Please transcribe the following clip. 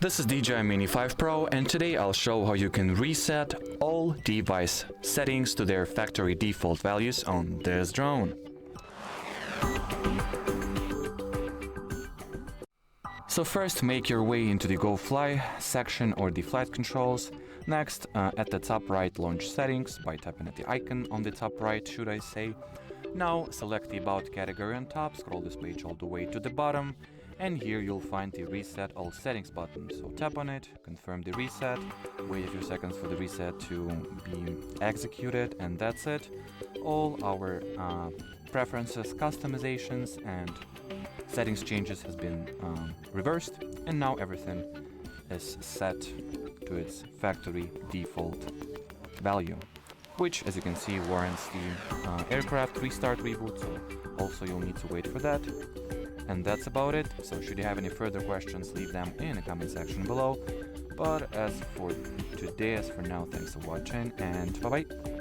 This is DJI Mini 5 Pro, and today I'll show how you can reset all device settings to their factory default values on this drone. So first, make your way into the GoFly section or the flight controls. Next, at the top right, launch settings by tapping at the icon on the top right, should I say. Now select the About category on top, scroll this page all the way to the bottom, and here you'll find the Reset All Settings button. So tap on it, confirm the reset, wait a few seconds for the reset to be executed, and that's it. All our preferences, customizations, and settings changes has been reversed, and now everything is set to its factory default value, which, as you can see, warrants the aircraft restart reboot, so also you'll need to wait for that. And that's about it. So should you have any further questions, leave them in the comment section below. But as for today, as for now, thanks for watching, and bye bye.